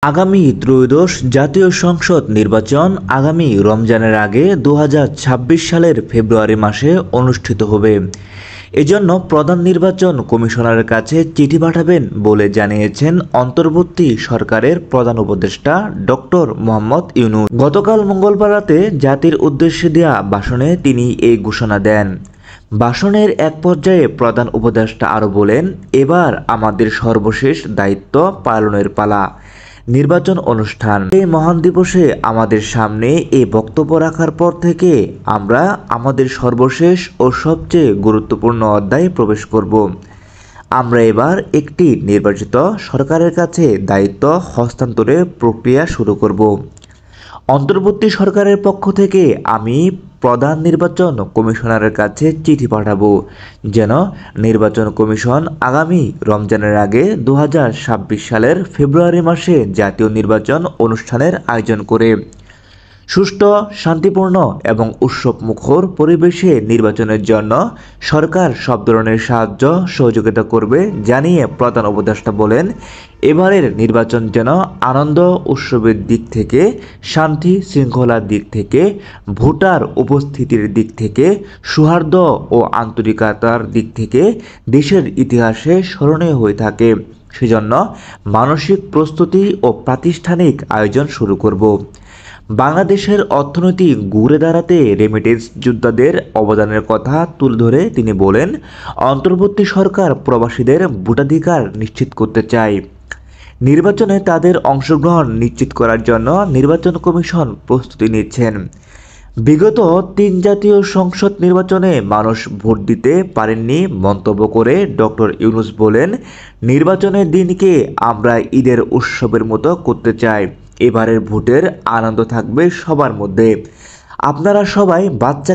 আগামী ত্রয়োদশ জাতীয় সংসদ নির্বাচন আগামী রমজানের আগে ২০২৬ সালের ফেব্রুয়ারি মাসে অনুষ্ঠিত হবে। এজন্য প্রধান নির্বাচন কমিশনারের কাছে চিঠি পাঠাবেন বলে জানিয়েছেন অন্তর্বর্তী সরকারের প্রধান উপদেষ্টা ডক্টর মোহাম্মদ ইউনূস। গতকাল মঙ্গলবার রাতে জাতির উদ্দেশ্যে দেয়া ভাষণে তিনি এই ঘোষণা দেন। ভাষণের এক পর্যায়ে প্রধান উপদেষ্টা আরও বলেন, এবার আমাদের সর্বশেষ দায়িত্ব পালনের পালা, নির্বাচন অনুষ্ঠান। এই মহান দিবসে আমাদের সামনে এই বক্তব্য রাখার পর থেকে আমরা আমাদের সর্বশেষ ও সবচেয়ে গুরুত্বপূর্ণ অধ্যায়ে প্রবেশ করব। আমরা এবার একটি নির্বাচিত সরকারের কাছে দায়িত্ব হস্তান্তরের প্রক্রিয়া শুরু করব। অন্তর্বর্তী সরকারের পক্ষ থেকে আমি প্রধান নির্বাচন কমিশনারের কাছে চিঠি পাঠাবো যেন নির্বাচন কমিশন আগামী রমজানের আগে ২০২৬ সালের ফেব্রুয়ারি মাসে জাতীয় নির্বাচন অনুষ্ঠানের আয়োজন করে সুষ্ঠু, শান্তিপূর্ণ এবং উৎসবমুখর পরিবেশে নির্বাচনের জন্য সরকার সব ধরনের সাহায্য সহযোগিতা করবে জানিয়ে প্রধান উপদেষ্টা বলেন, এবারের নির্বাচন যেন আনন্দ উৎসবের দিক থেকে, শান্তি শৃঙ্খলার দিক থেকে, ভোটার উপস্থিতির দিক থেকে, সৌহার্দ্য ও আন্তরিকতার দিক থেকে দেশের ইতিহাসে স্মরণীয় হয়ে থাকে। সেজন্য মানসিক প্রস্তুতি ও প্রাতিষ্ঠানিক আয়োজন শুরু করব। বাংলাদেশের অর্থনীতি ঘুরে দাঁড়াতে রেমিটেন্স যোদ্ধাদের অবদানের কথা তুলে ধরে তিনি বলেন, অন্তর্বর্তী সরকার প্রবাসীদের ভোটাধিকার নিশ্চিত করতে চায়। নির্বাচনে তাদের অংশগ্রহণ নিশ্চিত করার জন্য নির্বাচন কমিশন প্রস্তুতি নিচ্ছেন। বিগত ৩ জাতীয় সংসদ নির্বাচনে মানুষ ভোট দিতে পারেননি মন্তব্য করে ডক্টর ইউনূস বলেন, নির্বাচনের দিনকে আমরা ঈদের উৎসবের মতো করতে চাই। এবারের ভোটের আনন্দ থাকবে সবার মধ্যে। আপনারা সবাই বাচ্চা